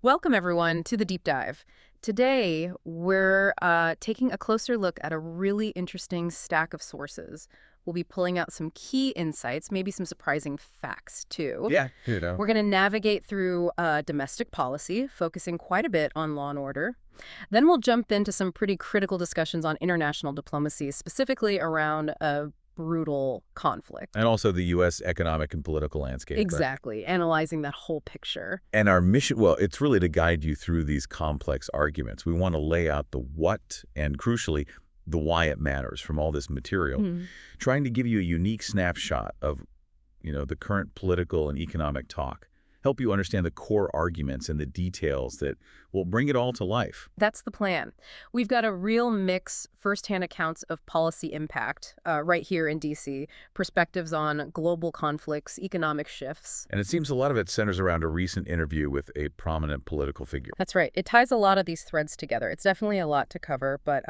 Welcome, everyone, to the Deep Dive. Today, we're taking a closer look at a really interesting stack of sources. We'll be pulling out some key insights, maybe some surprising facts, too. Yeah, you know. We're going to navigate through domestic policy, focusing quite a bit on law and order. Then we'll jump into some pretty critical discussions on international diplomacy, specifically around a brutal conflict. And also the U.S. economic and political landscape. Right? Exactly, analyzing that whole picture. And our mission, well, it's really to guide you through these complex arguments. We want to lay out the what and, crucially, the why it matters from all this material, trying to give you a unique snapshot of, the current political and economic talk, help you understand the core arguments and the details that will bring it all to life. That's the plan. We've got a real mix, firsthand accounts of policy impact right here in D.C., perspectives on global conflicts, economic shifts. And it seems a lot of it centers around a recent interview with a prominent political figure. That's right. It ties a lot of these threads together. It's definitely a lot to cover, but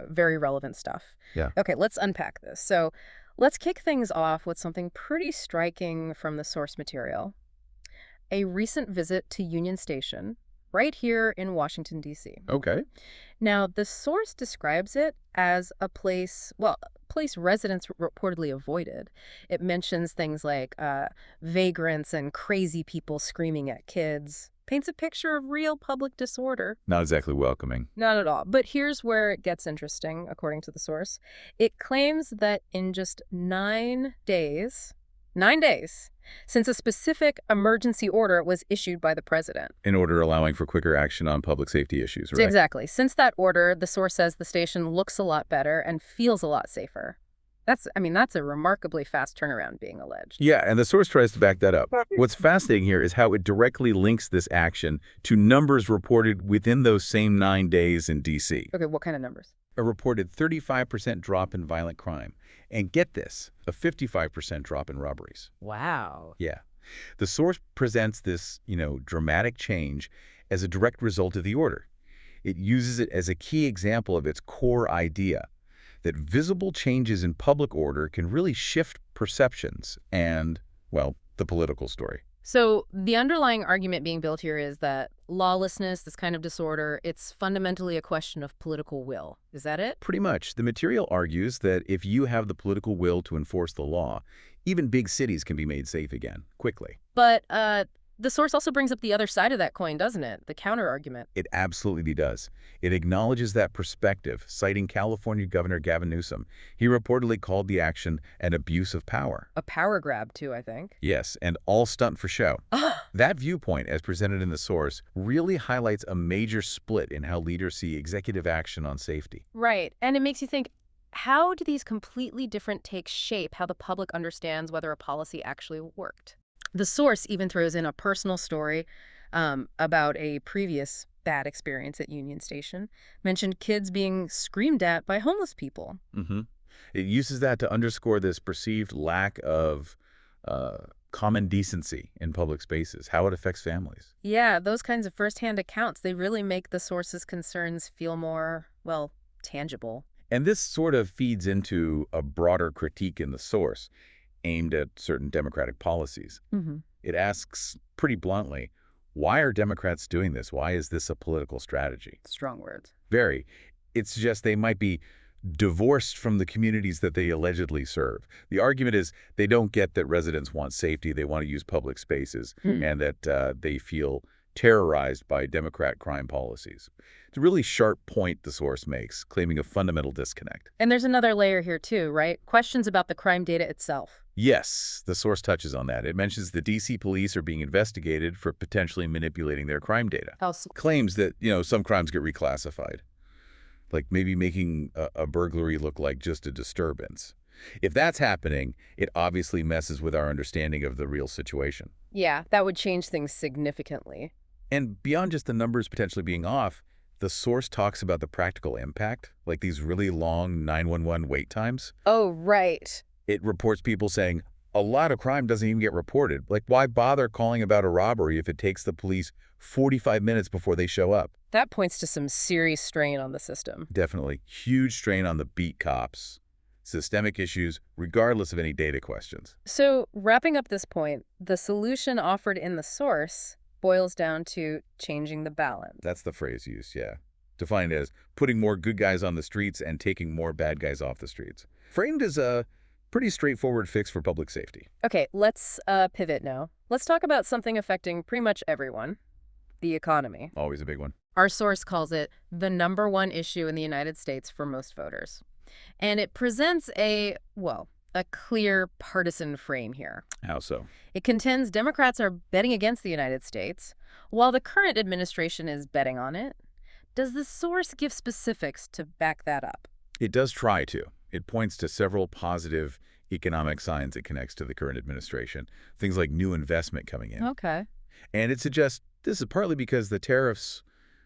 very relevant stuff. Yeah. Okay, let's unpack this. So let's kick things off with something pretty striking from the source material. A recent visit to Union Station, right here in Washington, D.C. Okay. Now, the source describes it as a place residents reportedly avoided. It mentions things like vagrants and crazy people screaming at kids. Paints a picture of real public disorder. Not exactly welcoming. Not at all. But here's where it gets interesting, according to the source. It claims that in just 9 days, since a specific emergency order was issued by the president. In order allowing for quicker action on public safety issues, right? Exactly. Since that order, the source says the station looks a lot better and feels a lot safer. That's a remarkably fast turnaround being alleged. Yeah, and the source tries to back that up. What's fascinating here is how it directly links this action to numbers reported within those same 9 days in D.C. Okay, what kind of numbers? A reported 35% drop in violent crime. And get this, a 55% drop in robberies. Wow. Yeah. The source presents this, dramatic change as a direct result of the order. It uses it as a key example of its core idea that visible changes in public order can really shift perceptions and, well, the political story. So the underlying argument being built here is that lawlessness, this kind of disorder, it's fundamentally a question of political will. Is that it? Pretty much. The material argues that if you have the political will to enforce the law, even big cities can be made safe again, quickly. But the source also brings up the other side of that coin, doesn't it? The counter-argument. It absolutely does. It acknowledges that perspective, citing California Governor Gavin Newsom. He reportedly called the action an abuse of power. A power grab, too, I think. Yes, and all stunt for show. That viewpoint, as presented in the source, really highlights a major split in how leaders see executive action on safety. Right, and it makes you think, how do these completely different takes shape how the public understands whether a policy actually worked? The source even throws in a personal story about a previous bad experience at Union Station, mentioned kids being screamed at by homeless people. It uses that to underscore this perceived lack of common decency in public spaces, how it affects families. Yeah, those kinds of firsthand accounts, they really make the source's concerns feel more, well, tangible. And this sort of feeds into a broader critique in the source, aimed at certain Democratic policies. It asks pretty bluntly, why are Democrats doing this? Why is this a political strategy? Strong words. Very. It suggests they might be divorced from the communities that they allegedly serve. The argument is they don't get that residents want safety, they want to use public spaces, and that they feel terrorized by Democrat crime policies. It's a really sharp point the source makes, claiming a fundamental disconnect. And there's another layer here too, right? Questions about the crime data itself. Yes, the source touches on that. It mentions the D.C. police are being investigated for potentially manipulating their crime data. How so? Claims that, some crimes get reclassified, like maybe making a burglary look like just a disturbance. If that's happening, it obviously messes with our understanding of the real situation. Yeah, that would change things significantly. And beyond just the numbers potentially being off, the source talks about the practical impact, like these really long 911 wait times. Oh, right. It reports people saying, a lot of crime doesn't even get reported. Like, why bother calling about a robbery if it takes the police 45 minutes before they show up? That points to some serious strain on the system. Definitely. Huge strain on the beat cops. Systemic issues, regardless of any data questions. So, wrapping up this point, the solution offered in the source, Boils down to changing the balance. That's the phrase used, yeah. Defined as putting more good guys on the streets and taking more bad guys off the streets. Framed as a pretty straightforward fix for public safety. Okay, let's pivot now. Let's talk about something affecting pretty much everyone, the economy. Always a big one. Our source calls it the #1 issue in the United States for most voters. And it presents a clear partisan frame here. How so? It contends Democrats are betting against the United States, while the current administration is betting on it. Does the source give specifics to back that up? It does try to. It points to several positive economic signs it connects to the current administration, things like new investment coming in. Okay. And it suggests this is partly because the tariffs,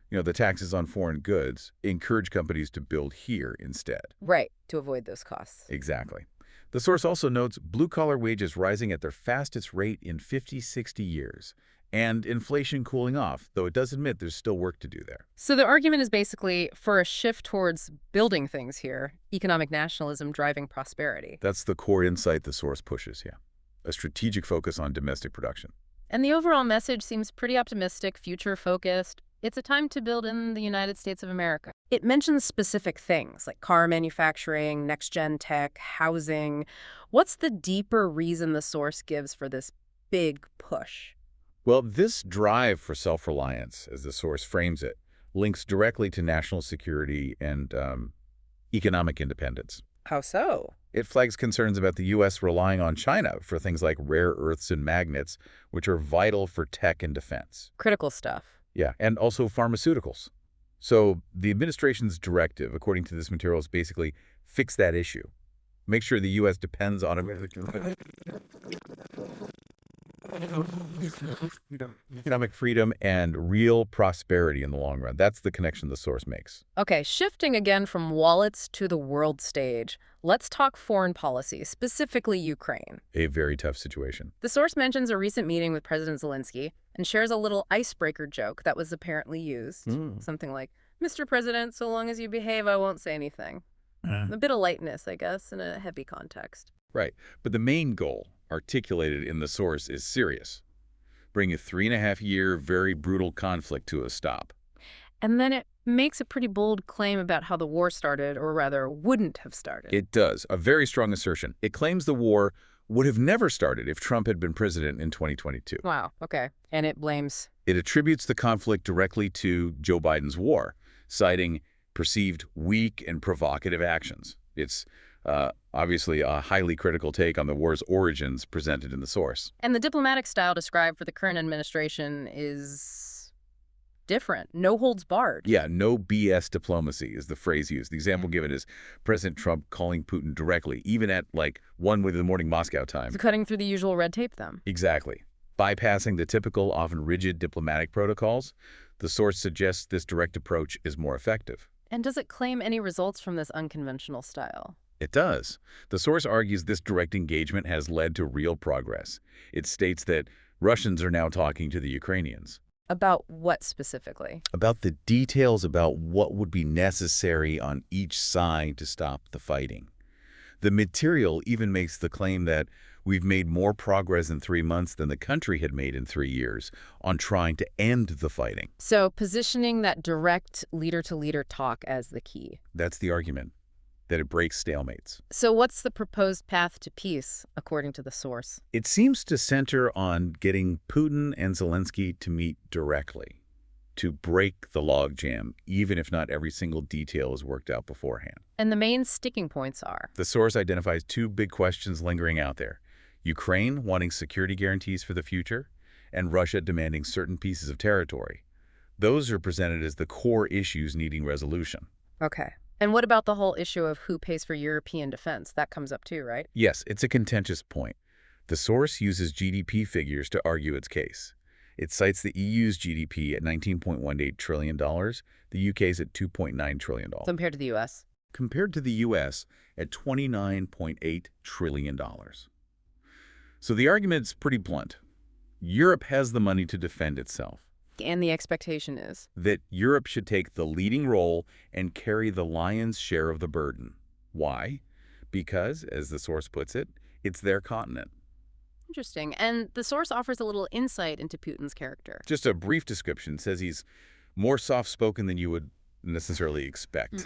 the taxes on foreign goods, encourage companies to build here instead. Right, to avoid those costs. Exactly. The source also notes blue-collar wages rising at their fastest rate in 50, 60 years, and inflation cooling off, though it does admit there's still work to do there. So the argument is basically for a shift towards building things here, economic nationalism driving prosperity. That's the core insight the source pushes, yeah. A strategic focus on domestic production. And the overall message seems pretty optimistic, future-focused. It's a time to build in the United States of America. It mentions specific things like car manufacturing, next-gen tech, housing. What's the deeper reason the source gives for this big push? Well, this drive for self-reliance, as the source frames it, links directly to national security and economic independence. How so? It flags concerns about the U.S. relying on China for things like rare earths and magnets, which are vital for tech and defense. Critical stuff. Yeah, and also pharmaceuticals. So the administration's directive, according to this material, is basically fix that issue. Make sure the U.S. depends on economic freedom and real prosperity in the long run. That's the connection the source makes. Okay, shifting again from wallets to the world stage, let's talk foreign policy, specifically Ukraine. A very tough situation. The source mentions a recent meeting with President Zelensky and shares a little icebreaker joke that was apparently used. Something like, "Mr. President, so long as you behave, I won't say anything." A bit of lightness, I guess, in a heavy context. Right. But the main goal, articulated in the source, is serious. Bring a 3.5-year, very brutal conflict to a stop. And then it makes a pretty bold claim about how the war started, or rather, wouldn't have started. It does. A very strong assertion. It claims the war would have never started if Trump had been president in 2022. Wow, okay. And it blames... It attributes the conflict directly to Joe Biden's war, citing perceived weak and provocative actions. It's obviously a highly critical take on the war's origins presented in the source. And the diplomatic style described for the current administration is different. No holds barred. Yeah, no BS diplomacy is the phrase used. The example given is President Trump calling Putin directly, even at like 1 in the morning Moscow time. So cutting through the usual red tape, then. Exactly. Bypassing the typical, often rigid diplomatic protocols, the source suggests this direct approach is more effective. And does it claim any results from this unconventional style? It does. The source argues this direct engagement has led to real progress. It states that Russians are now talking to the Ukrainians. About what specifically? About the details about what would be necessary on each side to stop the fighting. The material even makes the claim that we've made more progress in 3 months than the country had made in 3 years on trying to end the fighting. So positioning that direct leader-to-leader talk as the key. That's the argument, that it breaks stalemates. So what's the proposed path to peace, according to the source? It seems to center on getting Putin and Zelensky to meet directly, to break the logjam, even if not every single detail is worked out beforehand. And the main sticking points are? The source identifies 2 big questions lingering out there. Ukraine wanting security guarantees for the future, and Russia demanding certain pieces of territory. Those are presented as the core issues needing resolution. Okay. And what about the whole issue of who pays for European defense? That comes up too, right? Yes, it's a contentious point. The source uses GDP figures to argue its case. It cites the EU's GDP at $19.18 trillion, the UK's at $2.9 trillion. Compared to the U.S.? Compared to the U.S. at $29.8 trillion. So the argument's pretty blunt. Europe has the money to defend itself. And the expectation is? That Europe should take the leading role and carry the lion's share of the burden. Why? Because, as the source puts it, it's their continent. Interesting. And the source offers a little insight into Putin's character. Just a brief description says he's more soft-spoken than you would necessarily expect.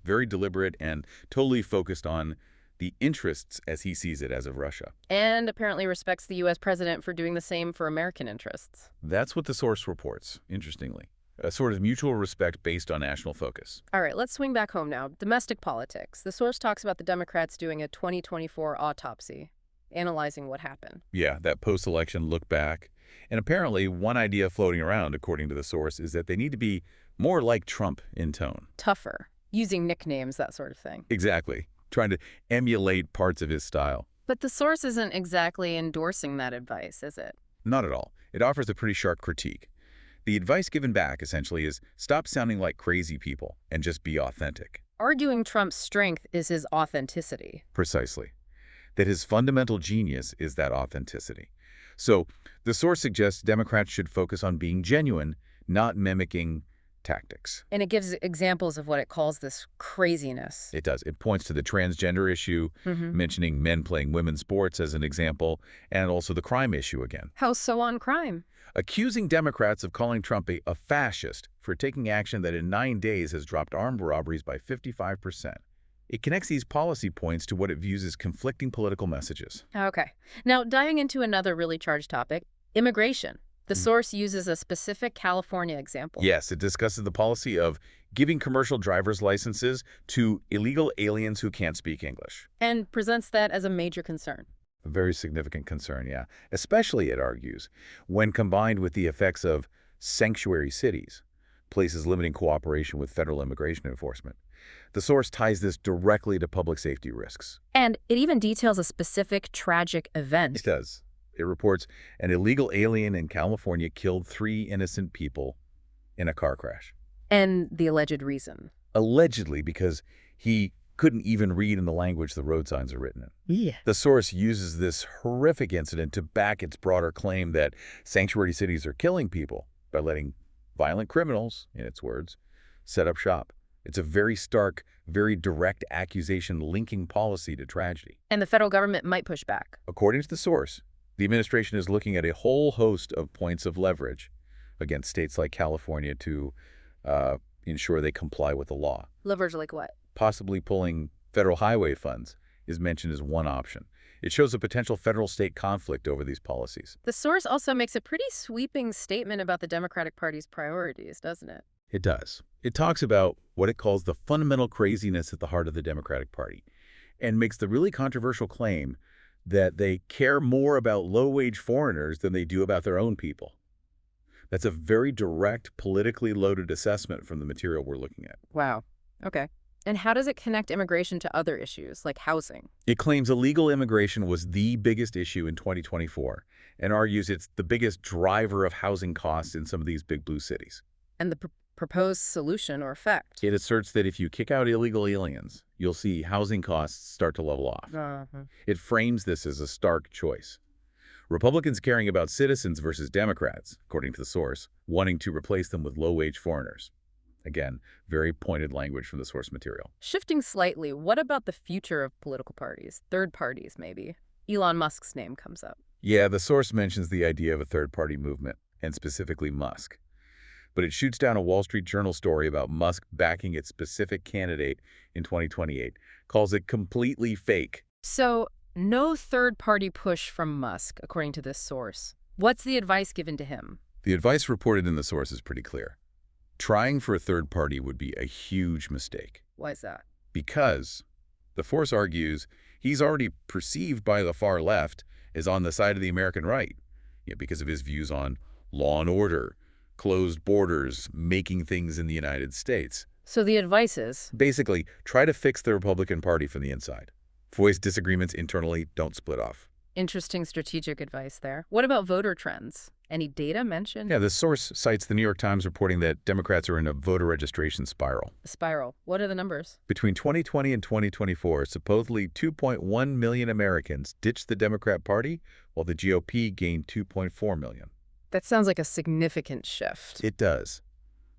Very deliberate and totally focused on the interests as he sees it as of Russia. And apparently respects the U.S. president for doing the same for American interests. That's what the source reports, interestingly. A sort of mutual respect based on national focus. All right, let's swing back home now. Domestic politics. The source talks about the Democrats doing a 2024 autopsy, analyzing what happened. Yeah, that post-election look back. And apparently one idea floating around, according to the source, is that they need to be more like Trump in tone. Tougher. Using nicknames, that sort of thing. Exactly. Trying to emulate parts of his style. But the source isn't exactly endorsing that advice, is it? Not at all. It offers a pretty sharp critique. The advice given back, essentially, is stop sounding like crazy people and just be authentic. Arguing Trump's strength is his authenticity. Precisely. That his fundamental genius is that authenticity. So the source suggests Democrats should focus on being genuine, not mimicking tactics. And it gives examples of what it calls this craziness. It does. It points to the transgender issue, mentioning men playing women's sports as an example, and also the crime issue again. How so on crime? Accusing Democrats of calling Trump a fascist for taking action that in 9 days has dropped armed robberies by 55%. It connects these policy points to what it views as conflicting political messages. Okay. Now, diving into another really charged topic, immigration. The source uses a specific California example. Yes, it discusses the policy of giving commercial driver's licenses to illegal aliens who can't speak English. And presents that as a major concern. A very significant concern, yeah. Especially, it argues, when combined with the effects of sanctuary cities, places limiting cooperation with federal immigration enforcement. The source ties this directly to public safety risks. And it even details a specific tragic event. It does. It reports an illegal alien in California killed 3 innocent people in a car crash. And the alleged reason. Allegedly because he couldn't even read in the language the road signs are written in. Yeah. The source uses this horrific incident to back its broader claim that sanctuary cities are killing people by letting violent criminals, in its words, set up shop. It's a very stark, very direct accusation linking policy to tragedy. And the federal government might push back. According to the source, the administration is looking at a whole host of points of leverage against states like California to ensure they comply with the law. Leverage like what? Possibly pulling federal highway funds is mentioned as one option. It shows a potential federal-state conflict over these policies. The source also makes a pretty sweeping statement about the Democratic Party's priorities, doesn't it? It does. It talks about what it calls the fundamental craziness at the heart of the Democratic Party and makes the really controversial claim that they care more about low-wage foreigners than they do about their own people. That's a very direct, politically loaded assessment from the material we're looking at. Wow. Okay. And how does it connect immigration to other issues, like housing? It claims illegal immigration was the biggest issue in 2024 and argues it's the biggest driver of housing costs in some of these big blue cities. And the proposed solution or effect? It asserts that if you kick out illegal aliens, you'll see housing costs start to level off. It frames this as a stark choice. Republicans caring about citizens versus Democrats, according to the source, wanting to replace them with low-wage foreigners. Again, very pointed language from the source material. Shifting slightly, what about the future of political parties? Third parties, maybe? Elon Musk's name comes up. Yeah, the source mentions the idea of a third-party movement, and specifically Musk. But it shoots down a Wall Street Journal story about Musk backing its specific candidate in 2028, calls it completely fake. So, no third-party push from Musk, according to this source. What's the advice given to him? The advice reported in the source is pretty clear. Trying for a third party would be a huge mistake. Why is that? Because, the source argues, he's already perceived by the far left as on the side of the American right, because of his views on law and order, closed borders, making things in the United States. So the advice is? Basically, try to fix the Republican Party from the inside. Voice disagreements internally, don't split off. Interesting strategic advice there. What about voter trends? Any data mentioned? Yeah, the source cites the New York Times reporting that Democrats are in a voter registration spiral. A spiral. What are the numbers? Between 2020 and 2024, supposedly 2.1 million Americans ditched the Democrat Party, while the GOP gained 2.4 million. That sounds like a significant shift. It does.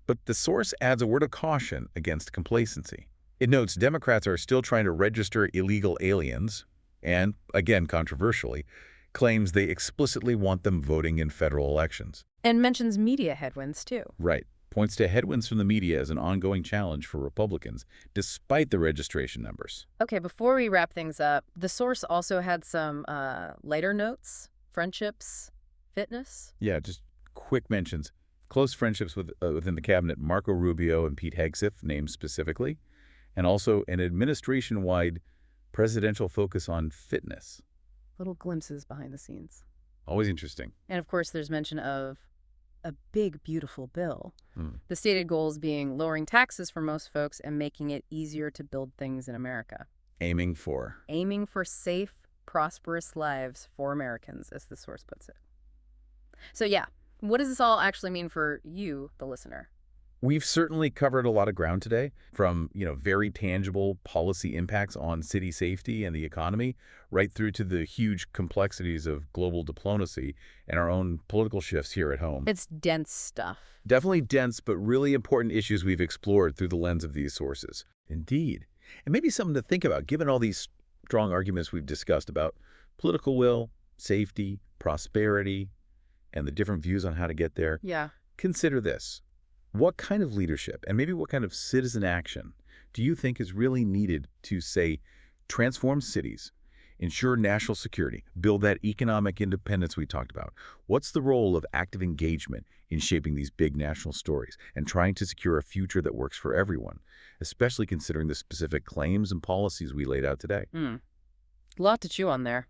But the source adds a word of caution against complacency. It notes Democrats are still trying to register illegal aliens and, again controversially, claims they explicitly want them voting in federal elections. And mentions media headwinds, too. Right. Points to headwinds from the media as an ongoing challenge for Republicans, despite the registration numbers. Okay, before we wrap things up, the source also had some lighter notes, friendships, fitness. Yeah, just quick mentions. Close friendships within the cabinet, Marco Rubio and Pete Hegseth, named specifically, and also an administration-wide presidential focus on fitness. Little glimpses behind the scenes. Always interesting. And of course, there's mention of a big, beautiful bill. Hmm. The stated goals being lowering taxes for most folks and making it easier to build things in America. Aiming for. Aiming for safe, prosperous lives for Americans, as the source puts it. So yeah, what does this all actually mean for you, the listener? We've certainly covered a lot of ground today, from, very tangible policy impacts on city safety and the economy, right through to the huge complexities of global diplomacy and our own political shifts here at home. It's dense stuff. Definitely dense, but really important issues we've explored through the lens of these sources. Indeed. And maybe something to think about, given all these strong arguments we've discussed about political will, safety, prosperity, and the different views on how to get there. Yeah. Consider this. What kind of leadership and maybe what kind of citizen action do you think is really needed to, say, transform cities, ensure national security, build that economic independence we talked about? What's the role of active engagement in shaping these big national stories and trying to secure a future that works for everyone, especially considering the specific claims and policies we laid out today? A lot to chew on there.